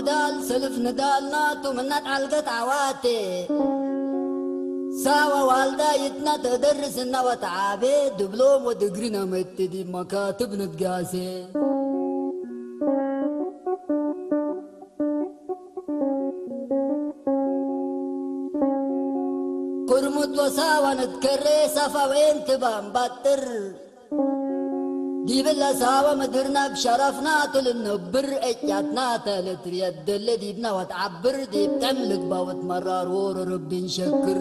ودال سلف ندالنا تمنت علقت عواتي ساوى والدا يتنا تدرسنا وتعابي دبلوم ودقرنا متدي مكاتب نتقاسي قرمت وساوى نتكري صفا وين تبان بطر دي بالله ساوى مدرنا بشرفنا تلنبر اجاتنا تلت ريد اللي ديبنا وتعبر دي بتملك باوت مرار ور ربي نشكر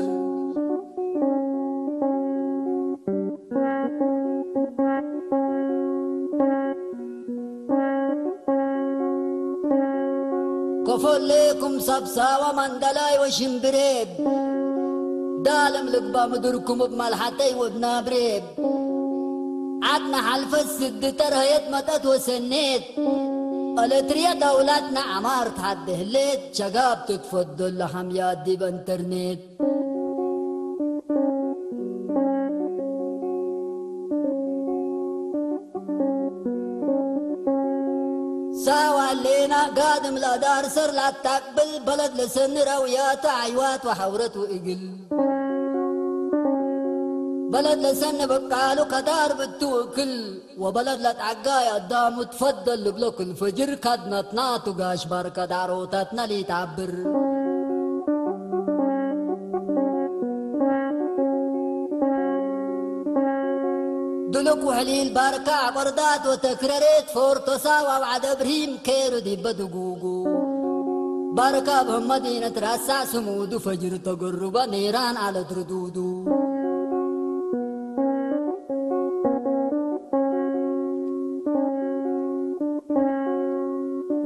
كفل ليكم سبساوى من دلاي وشمبريب دالم لقبا مدركم بملحتي وبنابريب عدنا حلف السد ترهيت متت وسنيت قلت ريا دولتنا عمار تحد هليت شقاب تتفضل لحميات دي بانترنت ساوى لينا قادم لا دار سر لا تقبل بلد لسن رويات عيوات وحورت وإقل بلد لسن بقالو كدار بتوكل وبلد لتعقايا الدام تفضل لبلوك الفجر كدنتنا تقاش باركة داروتاتنا لي تعبر دلوك وحليل باركة عبردات وتكررت فورتو ساوى وعد ابراهيم كيرو دي بدقوقو باركة بهم مدينة راسع سمود فجر تقرب نيران على تردودو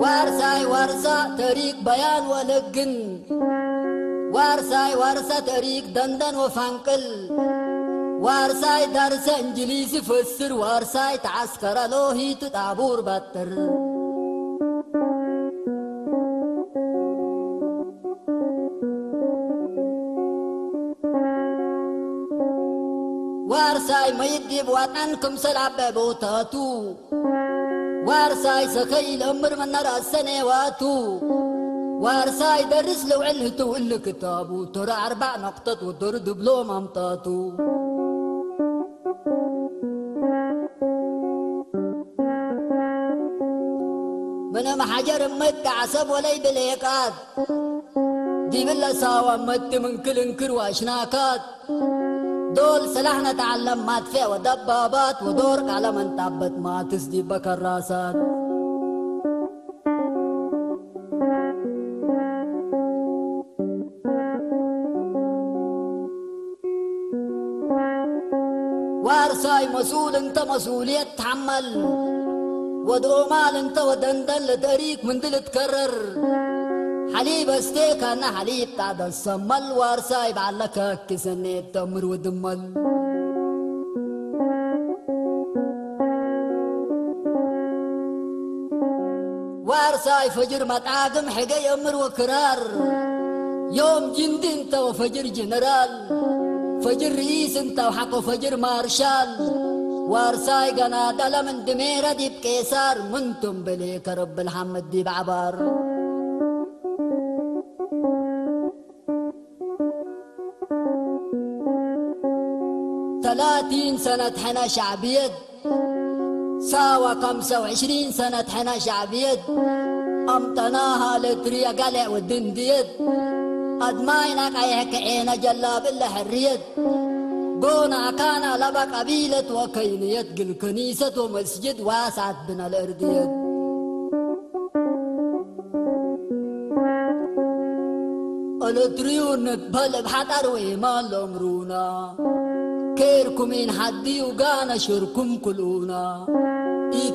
وارساي وارسا طريق بيان ولقن وارساي وارسا طريق دندن وفانقل وارساي درس انجليزي فسر وارساي تعسكر لوهي تتعبور بطر وارساي ما يدي بوطنكم سلعب بوتاتو وارساي سخيل أمر من نرى السنواتو وارساي درس لو علهتو اللي كتابو ترى 4 نقطة وتر دبلوم امطاتو من محجر مت عصب ولي بليقات دي بالله ساوى مت من كل انكر واشناكات دول سلاحنا تعلم مدفع ودبابات ودورك على من تبت ما تسدي بكراسات وارساي مسؤول انت مسؤولية تحمل ودعو مال انت ودندن لطريق من دل تكرر حليب استيك انا حليب تعد السمل وارساي بعلك كسنة تمر ودمل وارساي فجر متعاقم حقا يمر وكرار يوم جند انت وفجر جنرال فجر رئيس انت وحق فجر مارشال وارساي قناة من دميرة دي بكيسار منتم بليك رب الحمد دي بعبار ثلاثين سنة حنا شعبية ساوى 25 سنة حنا شعبية أمطناها لتريا قلع والدنديد أدماينا قيحك عينا جلاب إلا حرية قونا كان لبا قبيلة وكينية قل كنيسة ومسجد واسعت بنا الأردية الاتريون نتبل بحطر وإيمان لأمرونا كيركم من حدي وقانا شركم كلونا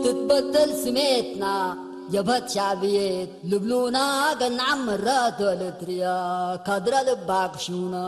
تتبدل سميتنا جبهة شعبية لبلونا قن عمرات والتريا قدر لباكشونا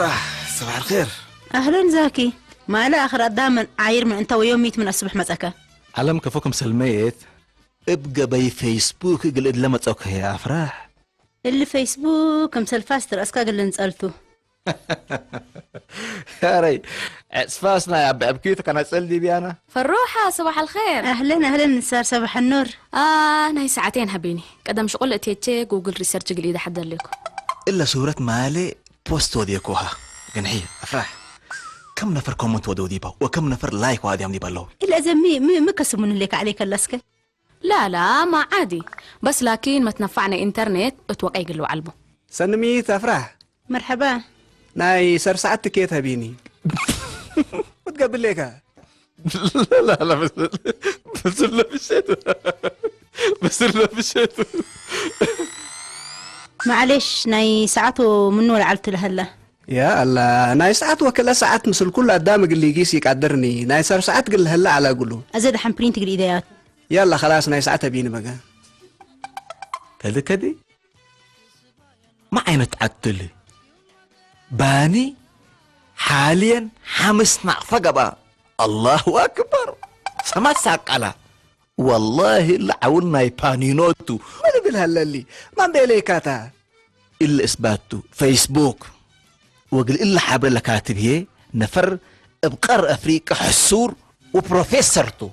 أفراح صباح الخير. أهلا زاكي، ما لا آخر دائما عاير من أنت ويوم 100 من الصبح مسكة. علم كفوكم سلميت ابقى بي فيسبوك قلت لما تسوك يا أفراح. اللي فيسبوك مثل فاستر أسكاق اللي نسألته. يا ري اسفاسنا يا أبكيتك أنا أسأل دي أنا فروحة صباح الخير. أهلا صار صباح النور. ناي ساعتين هبيني قدم شغل اتيتشي جوجل ريسيرش قليدة حدا لكم إلا صورة مالي بوست وديكوها جنحية أفراح. كم نفر كومنت ودو ديبا وكم نفر لايك وادي عم ديبا له إلا زمي مكسمون لك عليك اللسكة. لا ما عادي بس لكن ما تنفعنا انترنت اتوقع يقلوا علبه. سنميت أفراح. مرحبا. ناي سر ساعتك كيت هبيني وتقبل ليك. لا بس لا بشيته معلش ناي ساعته منو لعلت لهلا. يا الله ناي ساعات وكلا ساعات مثل كل قدامك اللي يقيس يقدرني. ناي سر ساعات قل هلا على قوله أزيد حمبرين تقري إيديات. يلا خلاص ناي ساعات هبيني بقى. كدي ما عين تعتلي باني حاليا حمس نعفقبا. الله أكبر سما ساقلا والله اللي عولنا يبانينوتو ما بالهلا اللي ما بيليكاتا إلا إثباتو فيسبوك وقل إلا حابل كاتب هي نفر بقار أفريقيا حسور وبروفيسورتو.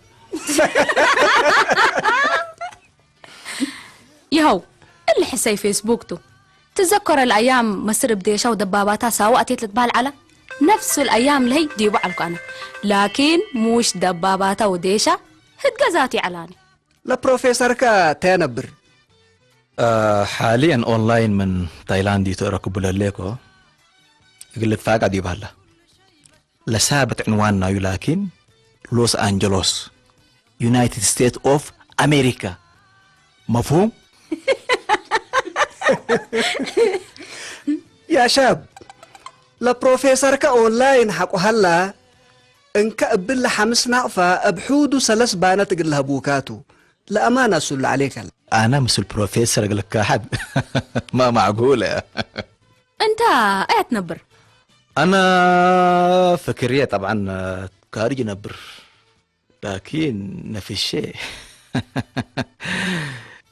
يهو اللي حسي فيسبوكتو تذكر الأيام مصر بديشة ودباباتها سوا أتيت لتبال على نفس الأيام اللي دي بعلك أنا لكن موش دباباتها وديشة هتقزاتي علاني. لا بروفيسور كا تنبر. حاليا أونلاين من تايلاندي تركب لليكو قلت فاقع دي بهلا لثابت عنواننا لكن لوس أنجلوس يونايتد ستيت أوف أمريكا. مفهوم؟ يا شاب لا بروفيسور كا أونلاين حقو هلا انك قبل حمس نقفة بحودو سلس بانات قلها بوكاتو لأمانة سل عليك. أنا مثل بروفيسور أقول لك أحد ما معقولة. أنت ايه تنبر؟ أنا فكرية طبعا كارج نبر لكن نفس الشيء.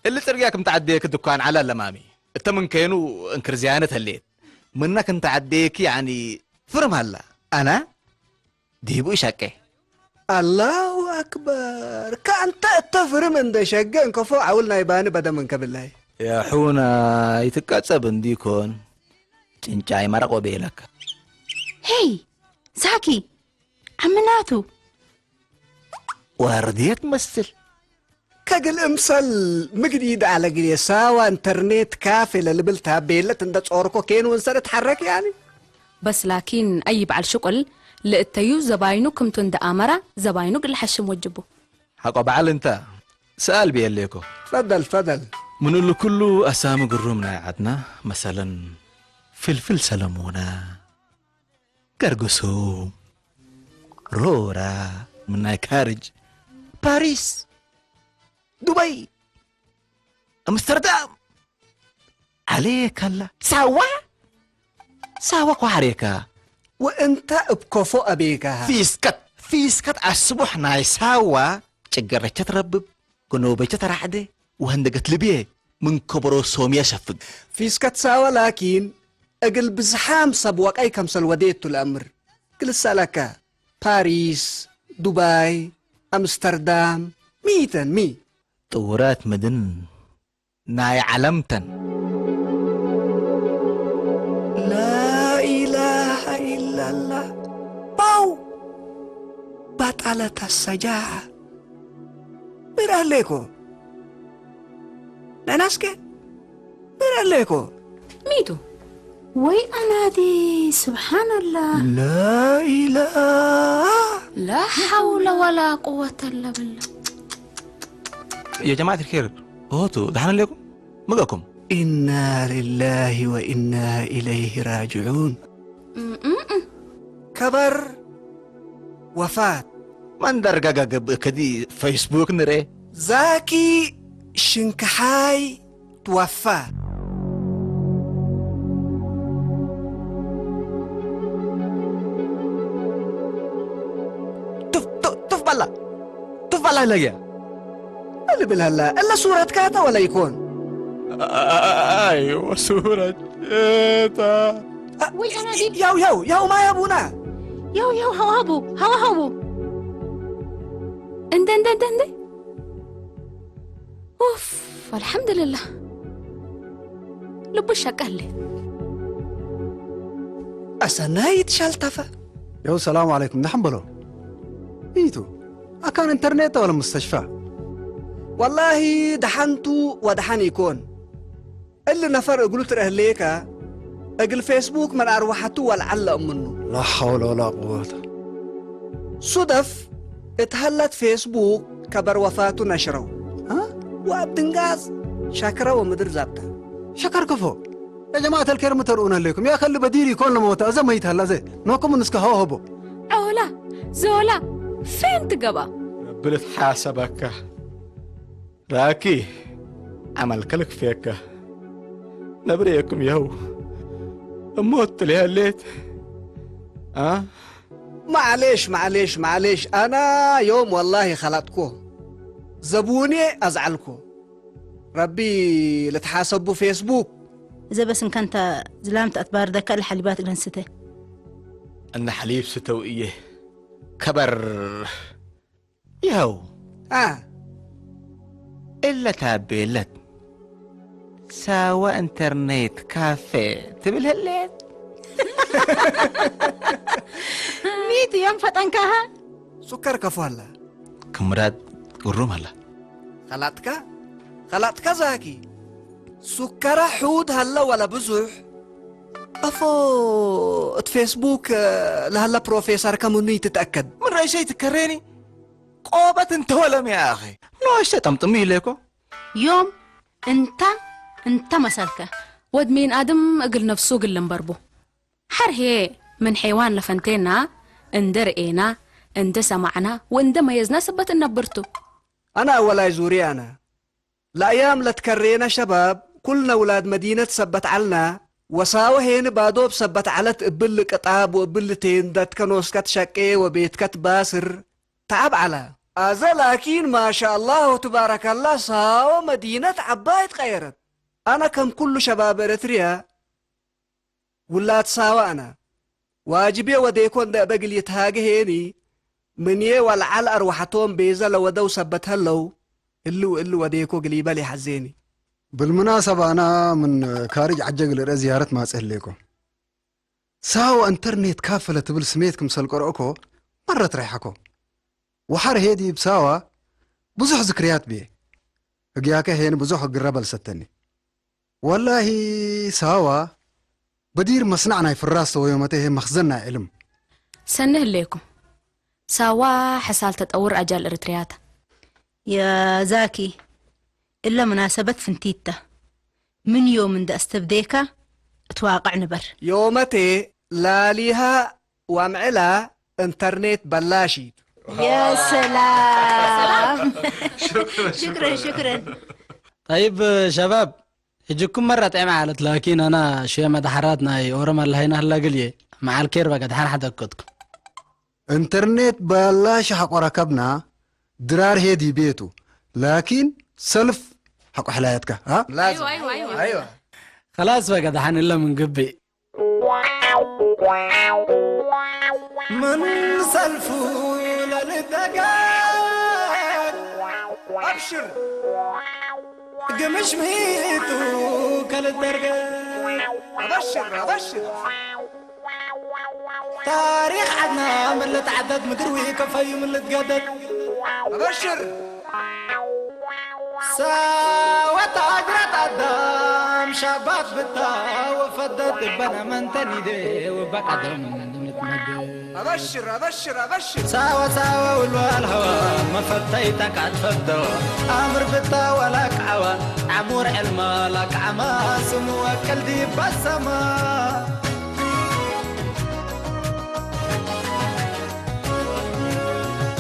اللي ترجعك متعديك الدكان على الأمامي أنت من كينو انكر زيانة هالليل منك انت عديك يعني فرم هلا أنا ديبو شكي. الله أكبر كأنت التفر من ده شقة انك فوق عولنا يباني بدا منك بالله يا حونا يتكاتسب انديكون تنشاي مرق وبيلك. هي زاكي عمناتو وردية تمثل كاقل امسل مقديد على قريساوة انترنت كافلة اللي بلتها بيلت اندى تصوركو كين ونسر تحرك يعني بس لكن أيب على الشغل لقتيو زباينو كمتون دا أمرا زباينو قل حشم وجبو حقو بعل انت سأل بيليكو. فضل من اللي كله أسامي قرومنا عدنا مثلا فلفل سلمونا قرقسوم رورا من كارج باريس دبي امستردام عليك هلا سوا عليك وانت بكفو أبيكها فيسكت الصبح ناي سوا تقررت تربب كنوبة ترعدي وهندقت لبيه من كبرو سوميا شفق في سكت ساوى لكن أقل بزحام سبوك أي كمسل وديت الأمر كل سالكا باريس دبي أمستردام مي طورات مدن ناي علمتن. لا إله إلا الله باو بطلة السجاعة براليكو ناناسكي براليكو ميتو وي أنا دي سبحان الله لا إله لا حول ولا قوة إلا بالله. يا جماعة الخير اوتو دحنا لكم مقاكم إنا لله وإنا إليه راجعون. كبر وفاة من درقا كدي فيسبوك نري زاكي شنكحاي توفى. والله لقيا اللي بالهلا إلا صورة كاتا ولا يكون ايوه صورة تيتا وي أنا دي ياو ما يا أبونا يو هوابو اندي اوف الحمد لله لب الشك أهلي أسنايت شلتفة يو السلام عليكم نحن بلو ايتو أكان انترنت ولا مستشفى والله دحنتو ودحن يكون اللي نفر قلت أهليكا أقل فيسبوك من أروحته والعلق منه لا حول ولا قوة صدف اتهلت فيسبوك كبر وفاته نشره ها وابدنجاز شاكرا ومدر زابتا شكر كفو يا جماعة الكرم ترؤون لكم يا خلي بديري يكون لموتا أزا ما يتهلا زي نوكم نسكا هو هبو عولا زولا فين تقبا ربنا حاسبك راكي عمل كلك فيك نبريكم يهو موت لي هالليت معليش أنا يوم والله خلطكو زبوني أزعلكو ربي لتحاسبوا فيسبوك إذا بس إن كنت زلامت أتبار ذكاء الحليبات إلى نسته أن حليب ستوئيه كبر يهو إلا تابيلت ساوى انترنت كافيه تبل هالليت ميتي يوم فتنكها سكر كفو هلا كمراد قروم هلا خلطك زاكي سكر حود هلا ولا بزح أفو فيسبوك لهلا بروفيسور كموني تتأكد من رأي شيء تكريني قوبة انت ولم يا أخي نو اشتي طمطمي ليكو يوم انت مسالك ود مين آدم أقل نفسه قل مبربو حر هي من حيوان لفنتينا اندرئينا اند سمعنا واند ميزنا سبت النبرتو أنا أولا يزوري أنا الأيام لتكرينا شباب كلنا ولاد مدينة سبت علنا وساوة هين بادوب سبت على تقبل قطاب وقبل تيندت كنوسكت شقي وبيتكت باسر تعب على لكن ما شاء الله تبارك الله ساوة مدينة عباية غيرت أنا كم كل شباب إريتريا ولاد ساوة أنا واجبي وديكون دا بقل يتهاجي هيني من يه والعال أروحتهم بيزا لو ودو سبت هلو إلو وديكو قليبا لي حزيني بالمناسبة أنا من كارج عجق زيارة ما أسأل لكم ساوى انترنت كافلة تبل سميتكم سالقرأكو مرة تريحكو وحر هيدي بساوى بزح ذكريات بيه اقياك هين بزح قربل ستني والله ساوى بدير مصنعنا في الراس ويومته مخزننا علم سنه ليكم سوا حسال تطور أجال إريترياتا يا زاكي إلا مناسبة فنتيتا من يوم من دا استبديكا اتواقع نبر يومتي لا ليها ومعلا انترنت بلاشي يا سلام شكرا طيب شباب يجيكم مرة طعمة علت لكن أنا شوية مدحراتنا ورما اللي هينا هلا قليه مع الكير بقى دحر حدا كدكم انترنت بلاش حق ركبنا درار هيدي بيتو لكن سلف حق حلايتك ها لازم أيوة. خلاص بقى دحن إلا من قبي من سلفو للدقاق أبشر قمش ميتو كالدرقاق أبشر تاريخ عدنا من اللي تعدد مدروي كفاي من اللي تقدد أبشر ساوت عقرة قدام شابات بتا وفدت بنا من تنيدي وبقعد من نتمدي أبشر ساوى والوال هوا ما فتيتك عتفدوا أمر بتا ولك عوان عمور علما لك عما سموك الدي بسما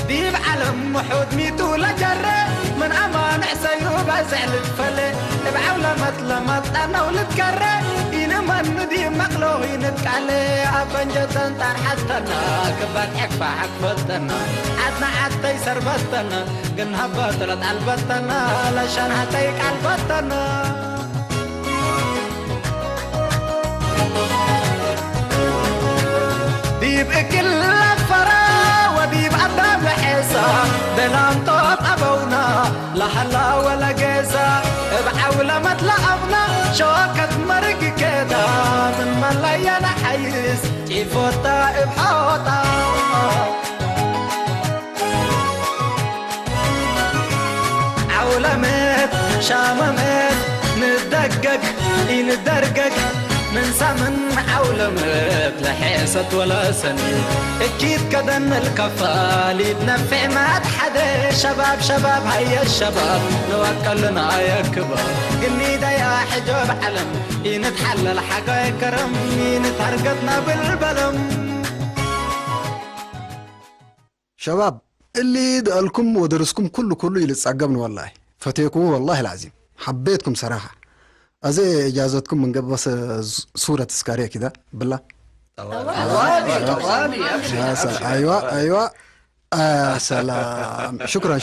ديب علم وحود ميتو لجرة من أمان حسينو زعل تفلي بعولة مطلمت أنا ولتكرر إنما ندي مقلوين تكالي أفنجتن تار حتنا كبات حكفة حكفتنا عدنا عدتي سربتنا قنها بطلت عالبتنا لشان هتيك عالبتنا ديب اكل فرا وديب عبام حيسا بلان طوط ابونا لا حلا ولا جيزا بعولة مطلعبنا شوكة مرق كدا من ملايانا حيس جيفوتا بحوطا عولمت شاممت ندقق ندرقق ننسى من عولمت لحيصة ولا سنين اكيد كدن الكفال يتنفع ما حدا شباب شباب هيا الشباب نوكلنا يا كبار قلني دا يا حجاب علم ينتحلل حقا كرم ينتهرقتنا بالبلم شباب اللي دقلكم ودرسكم كله يلتصعقبن والله فتيكم والله العظيم حبيتكم صراحة أزي إجازتكم من قبل بس صورة تذكارية كده بالله طوالي أيوة سلام شكرا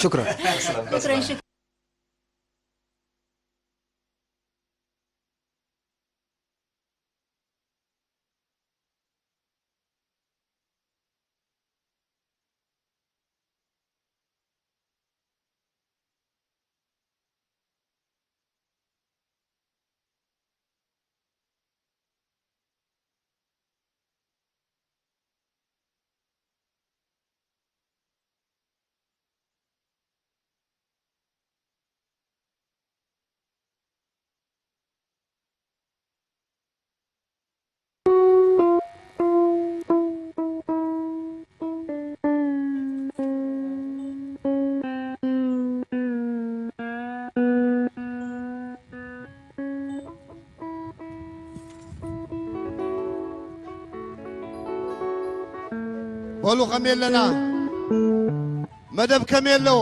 قولوا خميل لنا مدب كميل له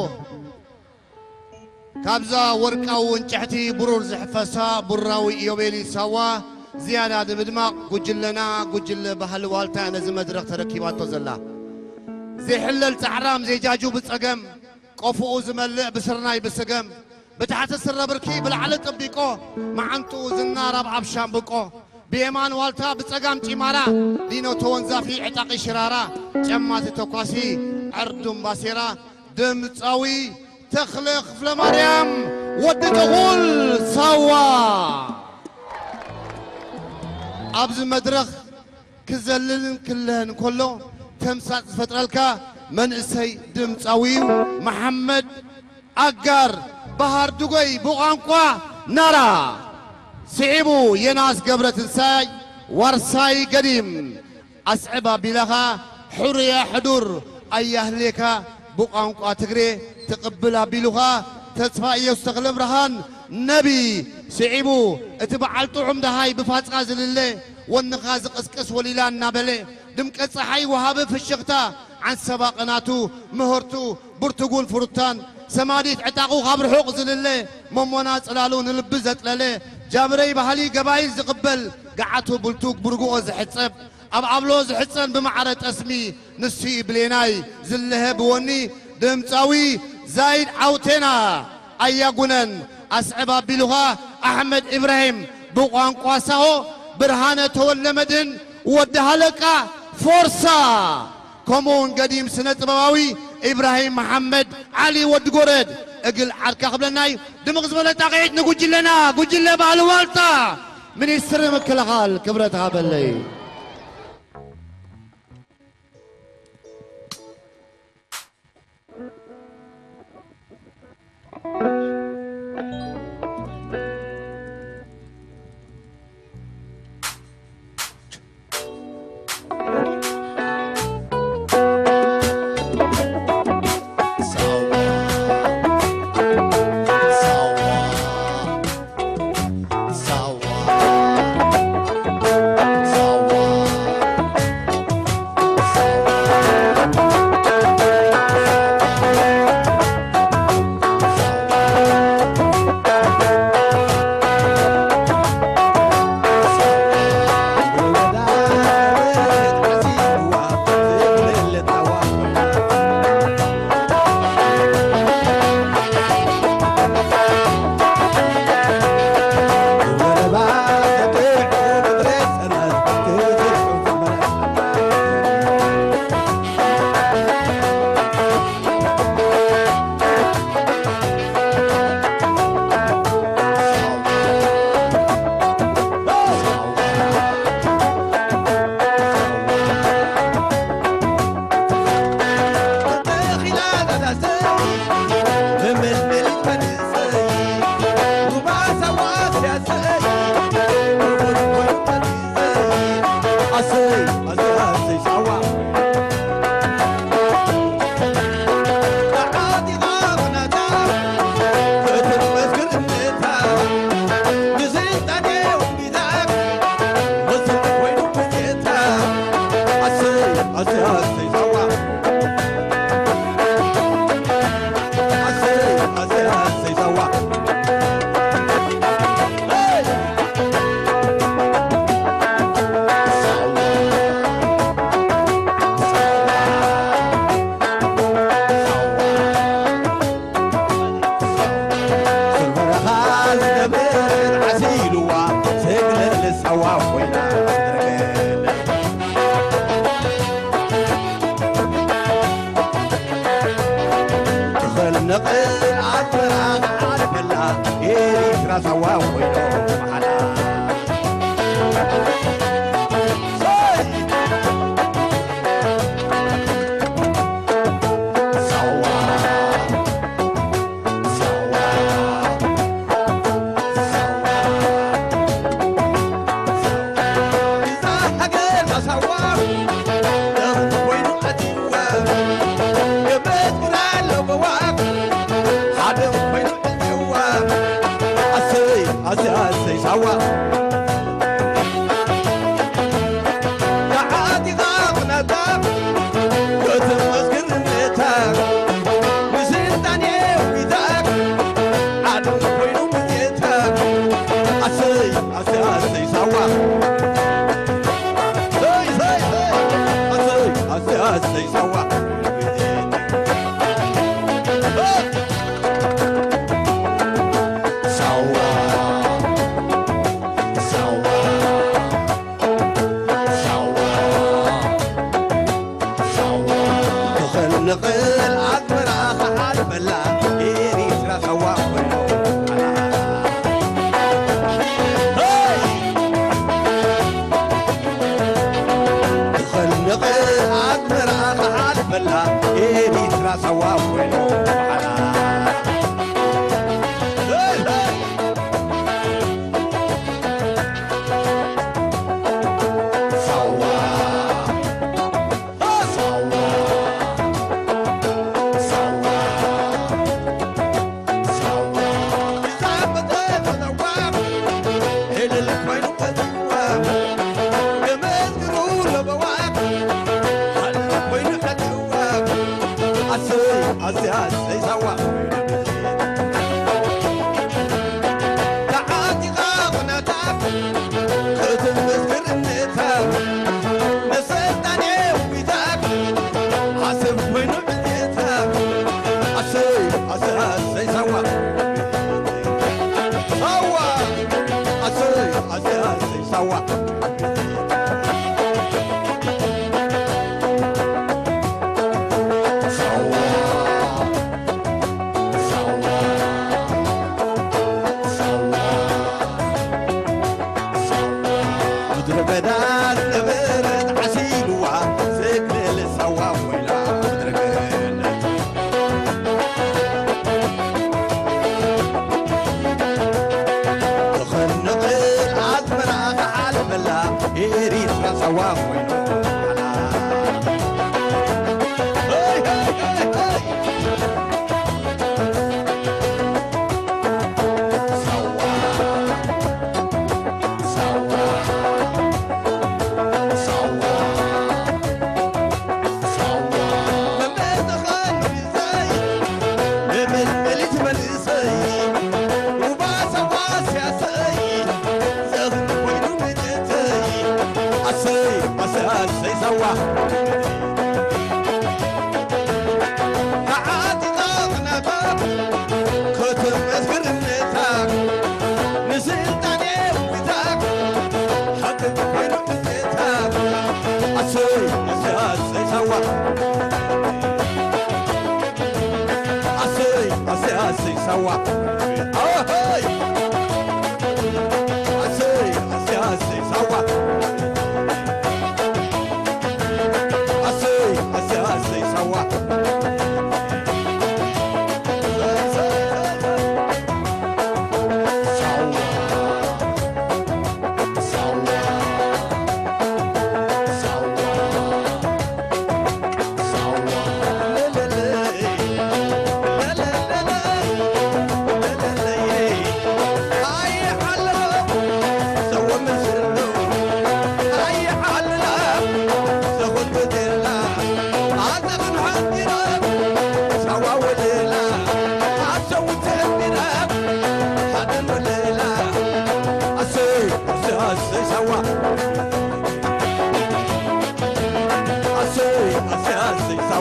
كابزا ورقة وانشحتي برور زحفسا براوي يوبيلي سوا زيادة بدماغ قجل لنا قجل بحل والتا نزم مدرق تركيباتو زلا زي حلل تعرام زي جاجو بتسقم قفو زملع بسرناي بسقم بتحت السر بركي بالعلى طبيقو معنتو زنارة بعبشان بقو بيمان والتا بتسقم تيمارا دينو تونزافي عتاقي شرارا جمات توقاسي عردم باسيرا دمتاوي تخلق فلا مريم ودتغول سوا أبز مدرخ كزللن كلهن كله تمسات فترلك من اسي دمتاوي محمد أقر بحر دوغي بوغانقوا نارا سعيبو يناس قبرة انساي ورساي قديم أسعبا بلغا حرية حدور أي أهليكا بوغانقوا تقري تقبلها بلغا تدفع يستغلم رهان نبي سعيبو اتبعلتو عمده هاي بفاتس غازل الله والنغاز قسقس وليلان نابلي دمك صحي وهاب في الشغتا عن سباقناتو مهرتو برتقول فروتان سماديت عتاقو غابر حوق زلله ممونات علالون لبزت لله جابري بحالي قبايل زقبل قعتو بلتوك برقو زحصب اب عبلو زحصن بمعرة اسمي نسي بليناي زله بوني دمصاوي زايد عوتنا ايا قنن اسعبا بلغا احمد ابراهيم بقوان قواساو برهانة تولمدن ودهالكا فورسا كومون قديم سنة بواوي ابراهيم محمد علي ودقورد اقل عركا قبلناي دمغز ولا تقعيد نقول لنا قول لنا بالوالتا من يسرم كل كبرتها باللي سوا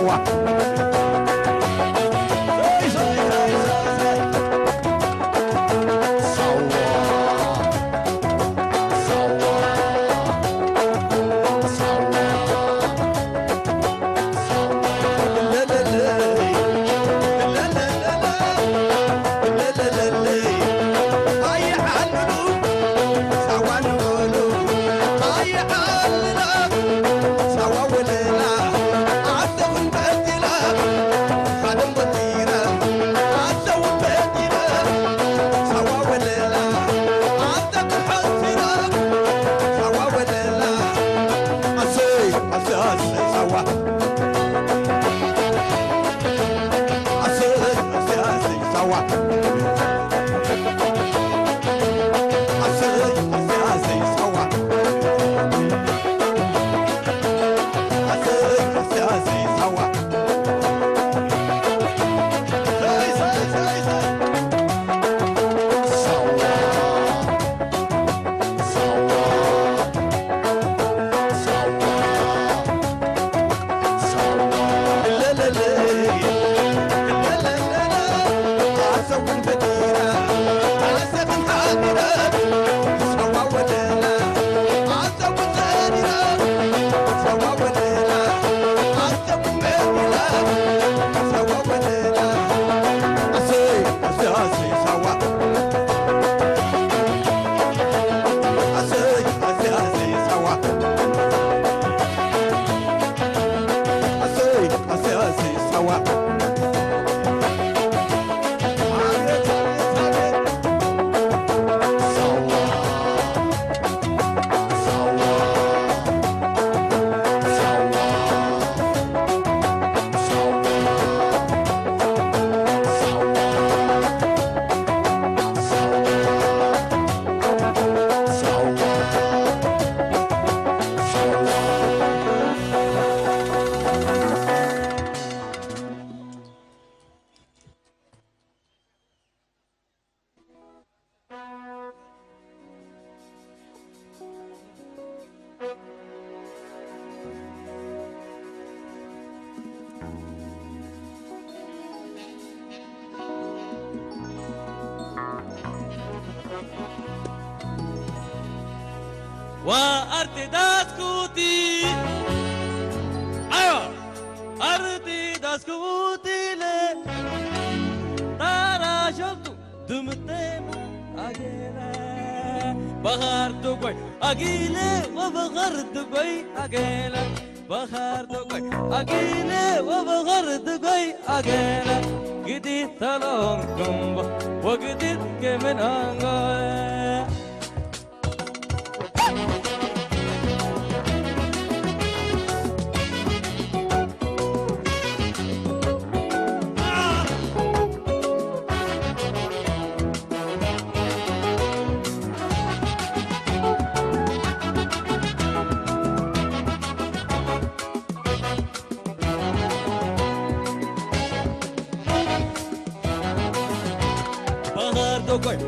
سوا وأرضي داسكوتي أيوة أرضي داسكوتي لي ترى شفتو دمتين أجيلة بخار دقوي أجيلة وبخار دقوي أجيلة بخار دقوي أجيلة وبخار دقوي أجيلة جديد تلونكم وجديد كمن أنغاي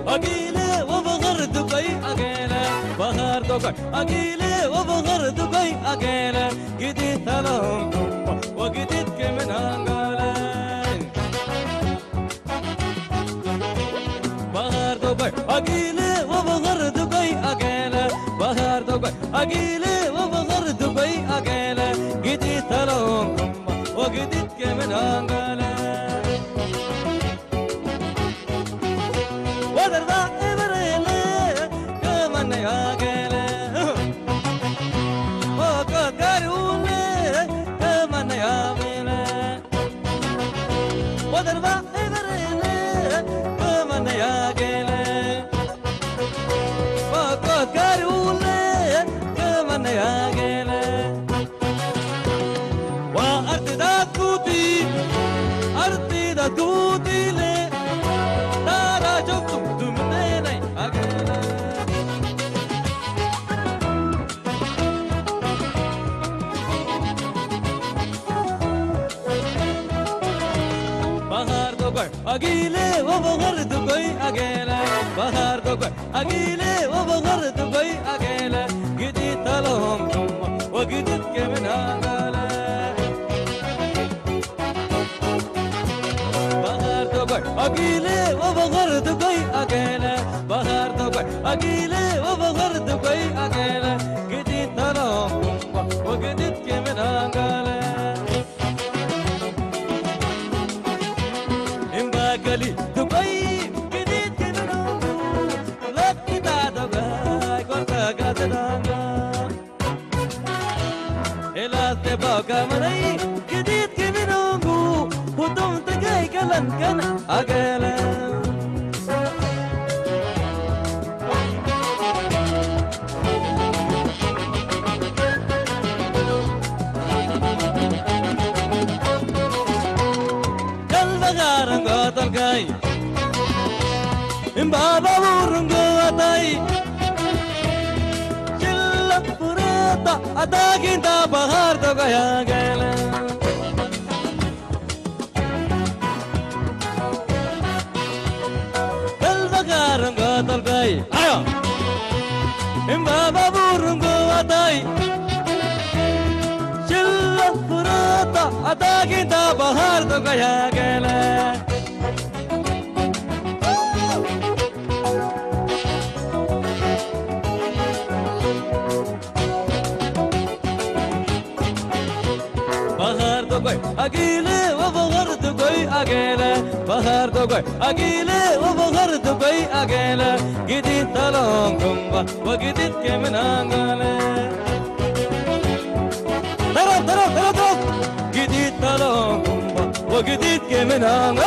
أجيلة وبغر دبي أجيلة بغر دبي أجيلة وبغر دبي أجيلة جديد تلهم وجديد كمن أنغالا بغر دبي أجيلة وبغر دبي أجيلة بغر دبي أجيلة وبغر دبي أجيلة جديد تلهم وجديد كمن أنغالا ودردا إبريلة كمان يا جيلة وقد قالولة كمان يا بيلة ودردا إبريلة كمان يا جيلة وقد قالولة كمان يا جيلة وأرضي داكوتي أرضي داكوتي لي ترى شفتو أجيلة وبغر دبي أجيلة بغر دبي أجيلة وبغر دبي أجيلة جديد تلهم وجديد كمن أنغالا أقيلي وبغرد قوي أقيلة بهار دقوي أقيلي وبغرد قوي أقيلة قديد تلوم وقديد كمن أقالة إن باقلي دقوي قديد كمن أقالة لك كدا دقوي قلت قدر إلا تبقى مني جديد كمنوغو ودوم تجاي كلن كان أجلا قلب غارن قاتل جاي إن بابا ورن قاتاي أتاكين تا بهار تو كيا جيلا البكارن قاتل كي أيوة إم بابا بورن قواتاي شلة فراتا أتاكين تا بهار تو كيا جيلا أقيلة وبغرد قوي أقيلة بهار دقوي أقيلة وبغرد قوي أقيلة جديد تلون كمبا وجديد كمن أقالة ترى جديد تلون كمبا وجديد كمن أقالة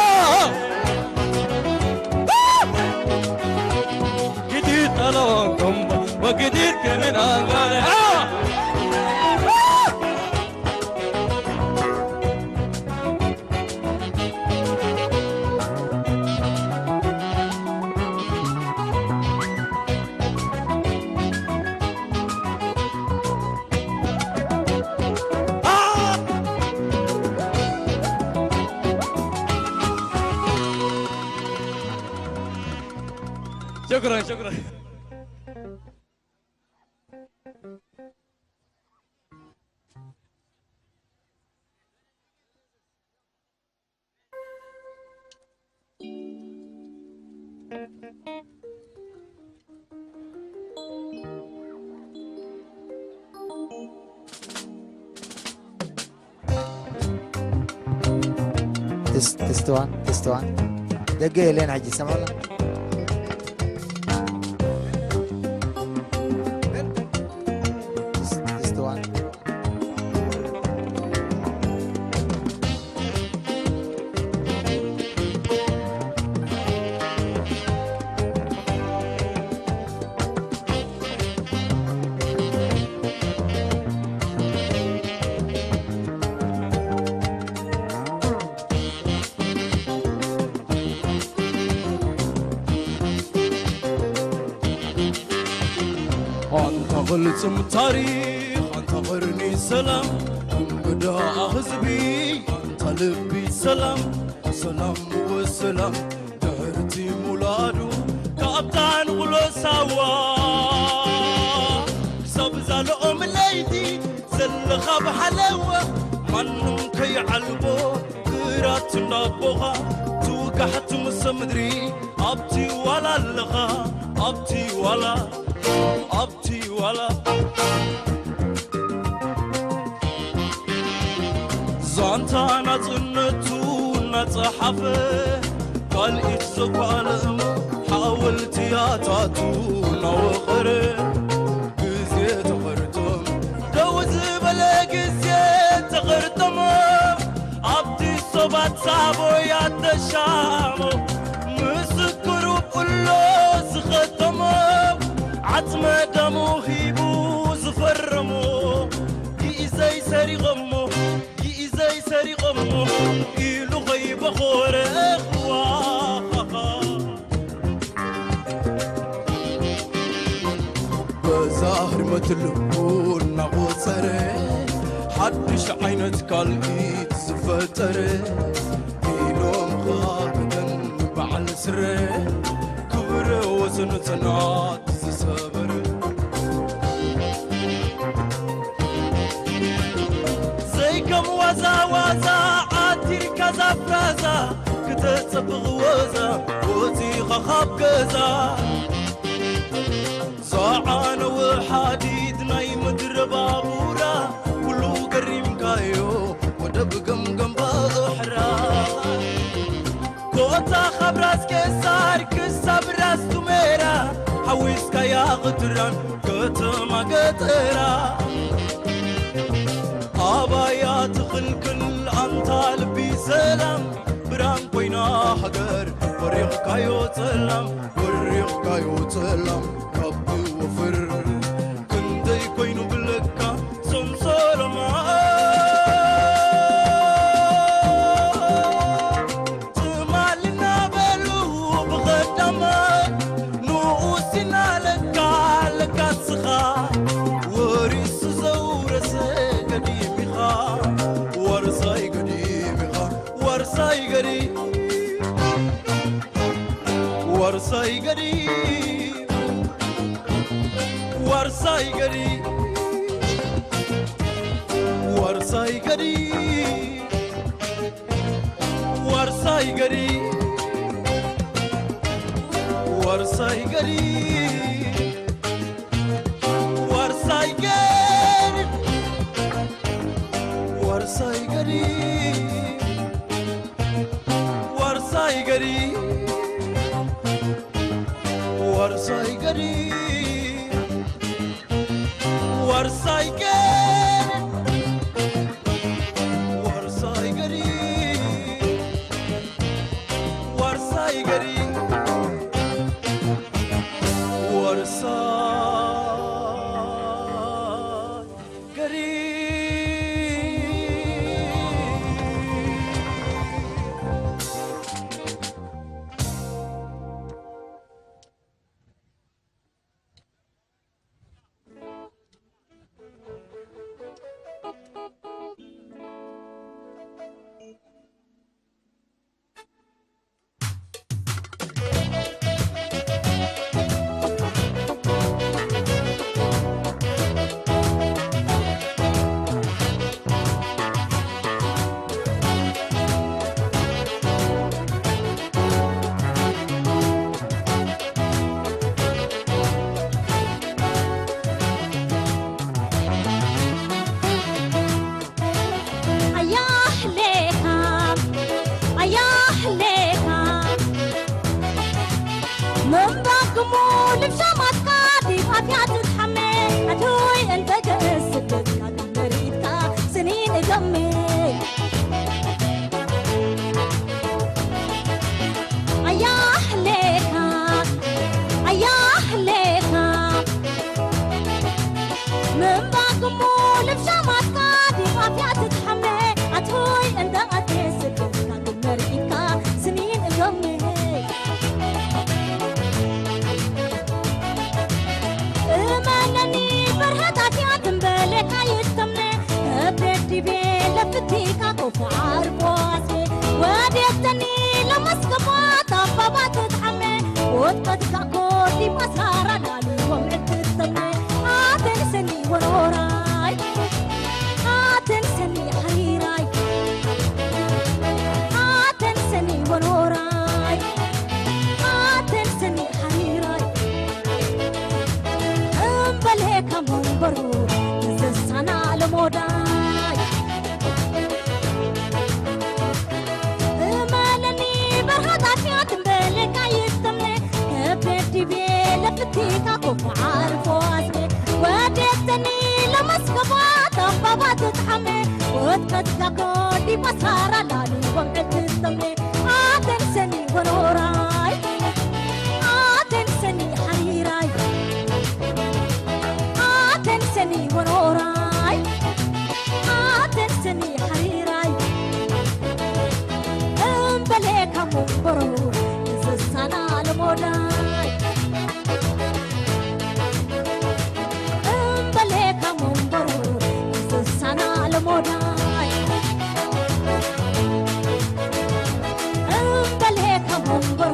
جديد تلون كمبا وجديد كمن أقالة شكرا تستوان دقيقة لين عجي سمع الله قلتم تاريخ أنت غرني سلام انقدا حزبي أنت لبي سلام سلام وسلام دهرتي مولادو كابتن غلو سوا سبزال أم ليدي زل خب حلوة منم كي علبو قرات نبوها توقحت مسمدري أبتي ولا لغا أبتي ولا أبتي ولا زانتا نتنتو نتحفه قال إتزقال حاولت يا تاتو نوخره قزي تغرتم دوز بلا قزي تغرتم أبتي صبات صعبو يا تشامو مسكرو بقلو زختمو عتمة دمو هيبو زفرمو يئزي سري غمو يئزي سري غمو إلو غيب خور إخوة بزهر متلقون نغوصره حدش عينت كالإيد زفتره إلو مخابدن بعل سره كبره وسنتنات زسابره زي كم وزا وزا عاتر كذا فرازا كتتصبغ وزا وزي خخاب كذا زعان وحديد ناي مدر بابورا كلو قريم كايو ودب قمقم بحرا كوتا خبراس كسار كسا براس تميرا حويس كيا غتران كتما قطرا أبايات خلقن أنت لبي سلام برام كوينا حقر وريخ كايو تسلم وريخ كايو تسلم ربي وفر كندي كوينو بلكا سمسر ما تمالنا بلو بغدما نوسنا لكا لكا سخا وريس زورسي ورساي قديمي ورساي قديم ورساي قديم ورساي قديم ورساي قديم ورساي قديم ورساي قديم ورساي قديم ورساي قريب ورساي قريب ورساي قريب ورساي قريب ورساي قريب ورساي قريب ورساي Come on,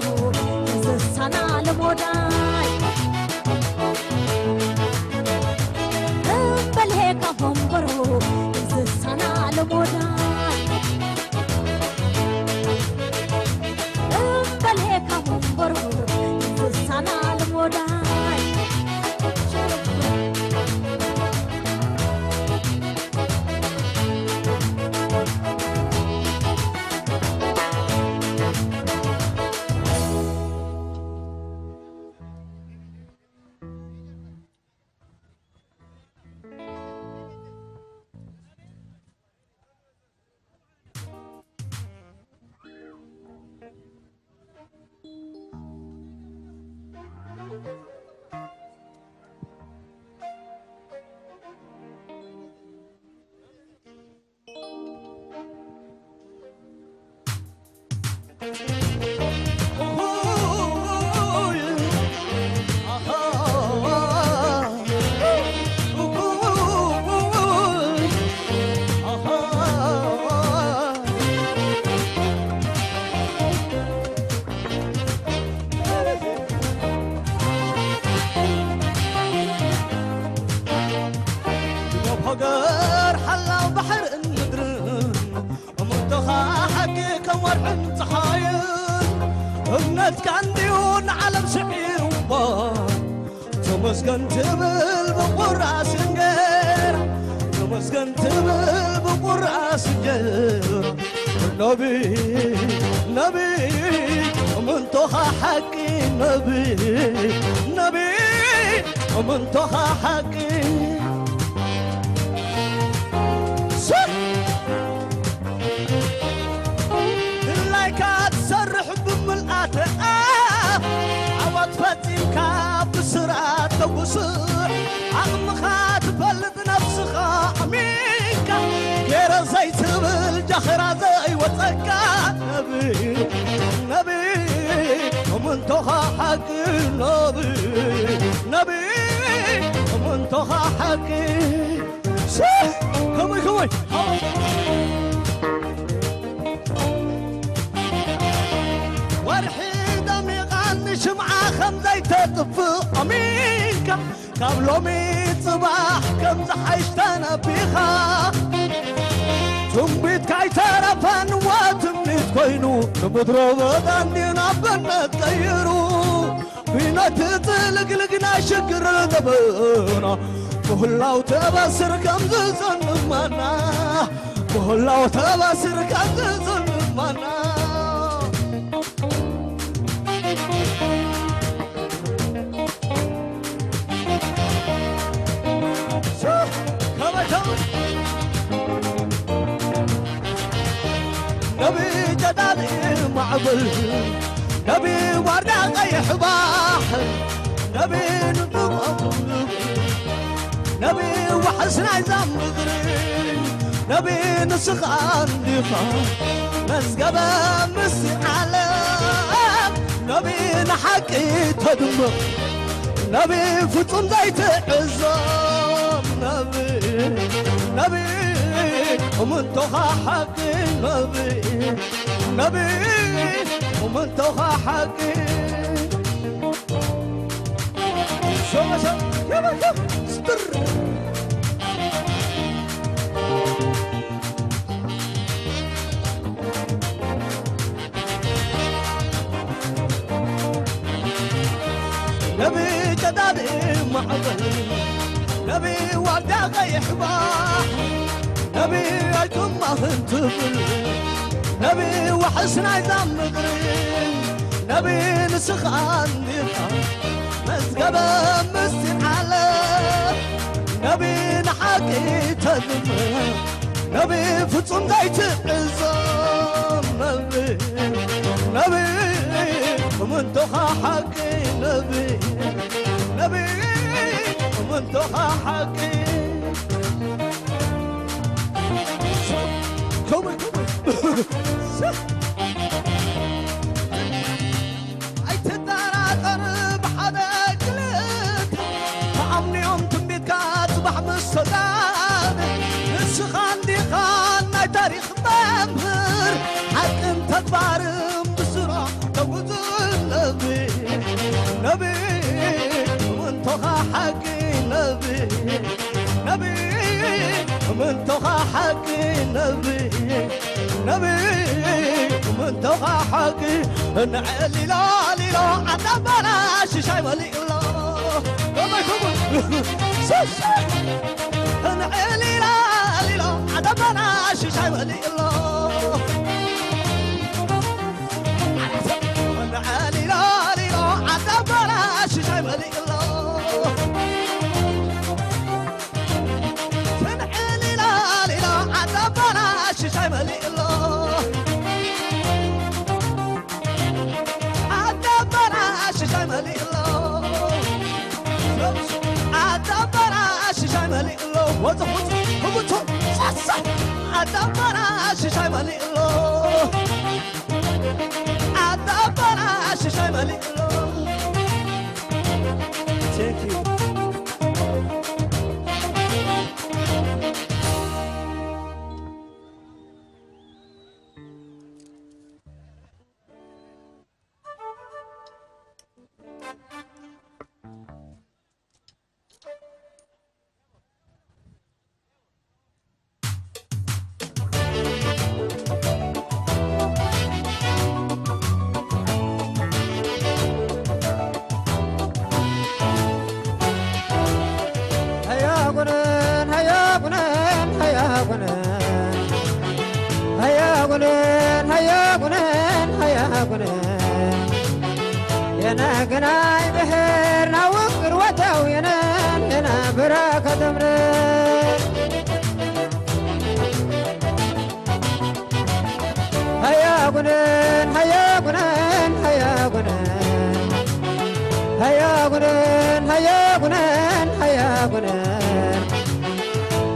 بقر حلا بحر المدرن ومنتخى حقي كورحن صحايل ابنتك عنديون علم شعير وبار تمسكن تبل بقراس نجير تمسكن تبل بقراس نجير نبي نبي ومنتخى حقي نبي نبي ومنتخى حقي لايكات سرح بملقات عوض فتيمكا بسرعة توسع عقمخات بلد نفسخا أمينكا غير زي تبل جخرة زي وطقا نبي نبي ومنتخى حقي نبي نبي ومنتخى حقي كوي كوي ورحي دمي غني شمعة خمزة تطفئ أمينكا قبلومي صباح كم زحيشتنا بيخا تنبيت كاي ترفن وتمنيت كوينو نبدرو بداندينا بنت غيرو فينا تطلق لقنا شكر دبنا بهلاو تبصر كم زن منا بهلاو تبصر كم زن منا نبي جدال معبل نبي وردة قيح بحر نبي نطق نبي وحسن عزام مغرين نبي نسخ عندي مسقبة مسي عالم نبي نحكي تدمر نبي فطن زيت عزام نبي نبي ومنتخى حقي نبي نبي ومنتخى حقي شو يلا ستر نبي جدادي معبل نبي وردة غيح بحر نبي عيكم ما هنتبل نبي وحسن عزام مغرين نبي نسخ عندي مسقبة مسي على نبي نحكي تدمر نبي فطن دايت عزام نبي نبي ومنتخى حقي نبي نبي ومنتخى حقي كومي كومي اي تتراطر بحدا قلت فعمني يوم تنبيت تصبح مستدان نسخ عندي خان ناي تاريخ ممهر حكم تتبارم بسرعة توز النبي نبي ومنتخى حقي نبي نبي ومنتخى حقي نبي نبي ومنتخى حقي نعلي لا لي لا عدا بلاش شاي ولي لا كما كما نعلي لا لي لا عدا بلاش شاي ولي لا نعلي لا لي لا عدا بلاش شاي ولي لا شاي ملي الله عدبنا شاي ملي الله عدبنا شاي ملي الله وزو وزو عدبنا شاي ملي الله قنين هيا قنين ينا قناي بحر نوقر وتو ينان ينا براكة تمرين هيا قنين هيا قنين هيا قنين هيا قنين هيا قنين هيا قنين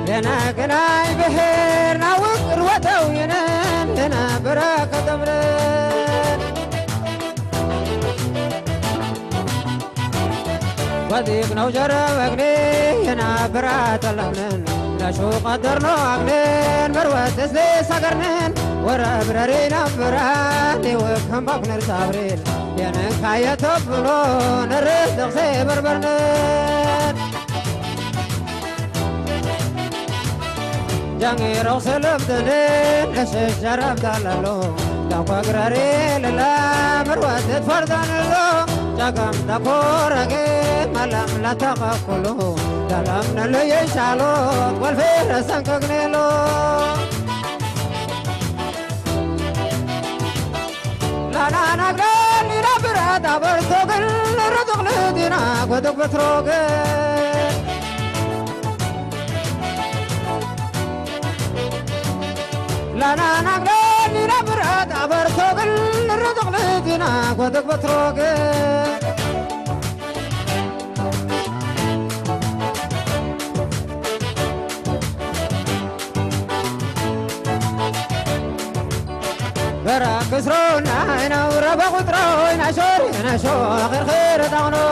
ينا قناي بحر نوقر وتو ينان ينا براكة تمرين وديق نوجر وقني ينا برات اللمنين لا شو قدرنا عقلين مروة تسلي سقرنين ورا برارين براني وفهم بقنر صابرين ينن خاية تبلون الرزق سيبر برنين جاني روصل بدنين اشش جرب دلالو دقوا قراري للا مروة تفردان اللو جاقم دقورقي ملم لا تقفلو دلمنا اللي يشعلو والفير سنكقنيلو لا نقرأ لنا براد برتقل ردق لدينا قدق بتروقل لا نقرأ لنا براد برتقل ردق لدينا قدق بتروقل برا كسرونا هنا وربا قطرونا شوري هنا شو غير خير دغنو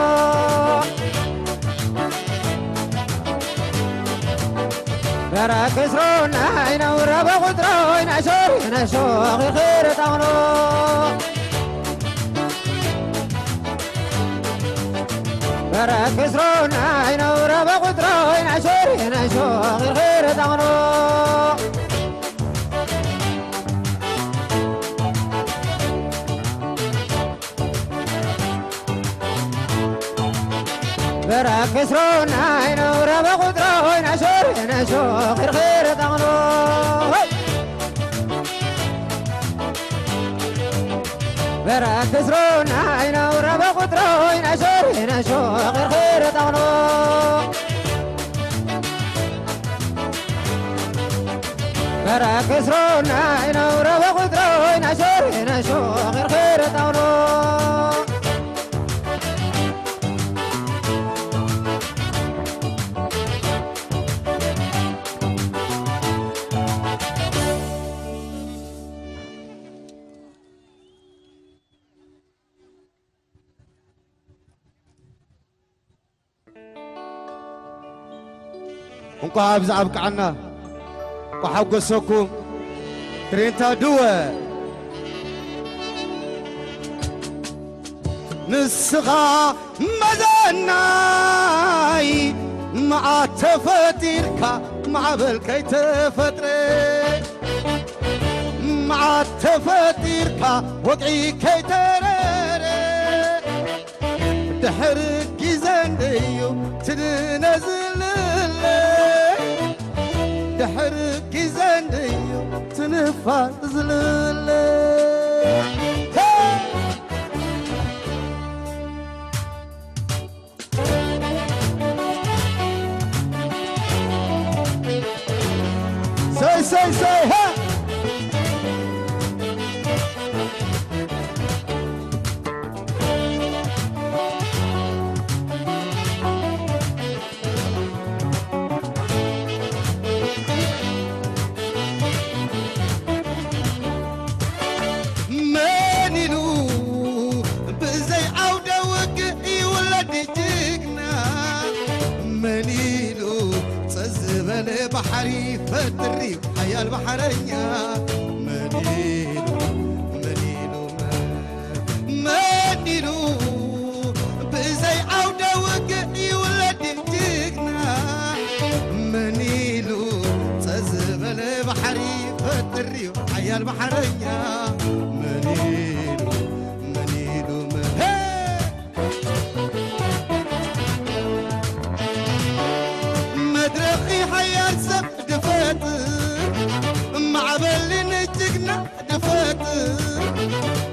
برا كسرونا هنا وربا قطرونا شوري هنا شو غير خير دغنو برا كسرونا هنا وربا قطرونا شوري هنا شو غير خير دغنو برا كسرونا هنا وربا قدرونا شور هنا شو خير خير دغنو برا كسرونا هنا وربا قدرونا شور هنا شو خير خير دغنو برا كسرونا هنا وربا قدرونا شور هنا شو خير خير دغنو እንኳ ኣብዛ ኣብቅዓና እንኳ ሓጐሰኩም ትሬንታ ድወ ንስኻ መዘናይ መዓት ተፈጢርካ ማዕበል ከይተፈጥረ መዓት ተፈጢርካ ወቅዒ ከይተረረ ድሕሪ ግዜ እንደዩ ትንነዝል دحر كيزانديو تنفع زلل say ha بحري فتري حيا البحرية منيلو بزي عودة وقعي ولد انتقنا منيلو تزبل بحري فتري حيا البحرية منيلو مدرخي حيا السقف دفاتر معبل جقنا دفت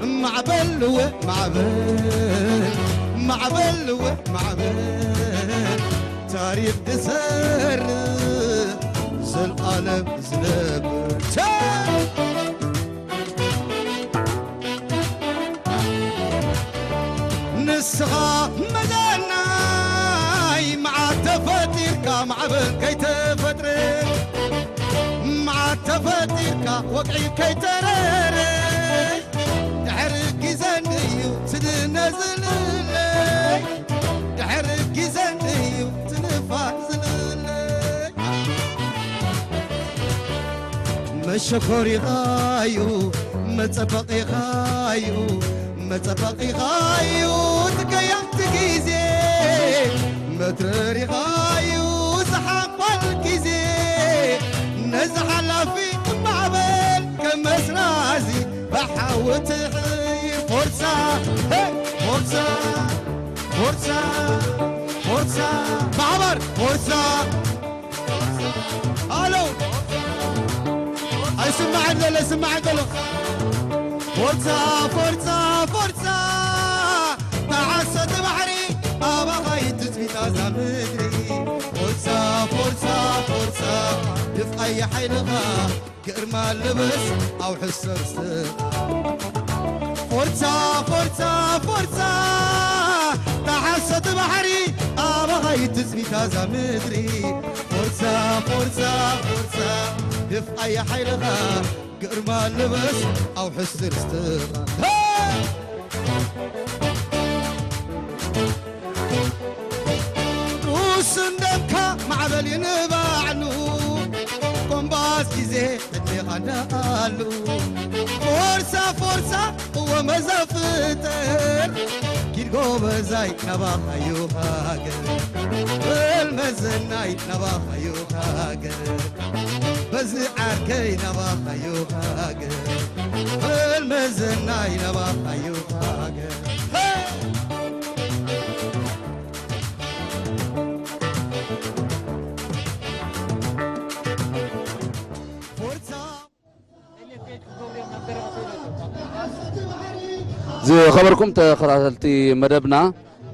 معبل ومعبل معبل ومعبل تاريخ دسر زالقلب زلب نسخة مدناي مع تفاتيرك معبل كي تفترك مع تفاتيرك وقعي كي ترارك تحرك زنيو تنزل لي تحرك زنيو تنفازل لي مشكوري غايو متبقي غايو متبقي غايو تقيمت كيزي متري غايو زحق الكيزي نزح في معبل كمسرازي بحاوت فرصة فرصة فرصة فرصة معبر فرصة الو هاي سمع عدل سمع عدل فرصة فرصة فرصة تعسد بحري أبا غايت تسميت أزامدري فرصة فرصة فرصة يفقى أي حيلغا كرما اللبس أو حسر فرصة فرصة فرصة تعسد بحري أبا غايت تسميت أزامدري فرصة فرصة فرصة يفقى أي حيلغا قرما اللبس او حسر استغى وسندمكا معبل ينباعنو قنباس كيزي اللي غنالو فرصة فرصة هو مزافتر كيرقو بزاي نبا خيو هاجر المزناي نبا خيو هاجر بزي عركي نبا خيو هاجر المزناي نبا خيو هاجر زي خبركم تخرجتي مدبنا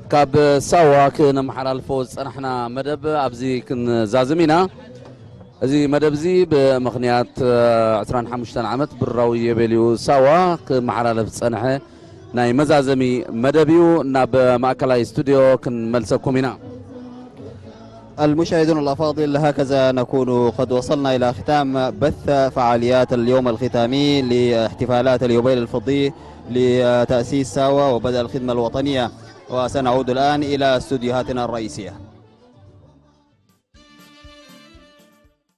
كاب سوا كنا محل فوز نحنا مدب أبزي كن زازمينا زي مدب زي بمغنيات 25 عامت بالراوية بليو سوا كمحل فوز ناي مزازمي مدبيو ناب مأكلاي استوديو كن ملسكم هنا. المشاهدون الأفاضل هكذا نكون قد وصلنا إلى ختام بث فعاليات اليوم الختامي لاحتفالات اليوبيل الفضي لتأسيس ساوا وبدأ الخدمة الوطنية، وسنعود الآن إلى استوديوهاتنا الرئيسية.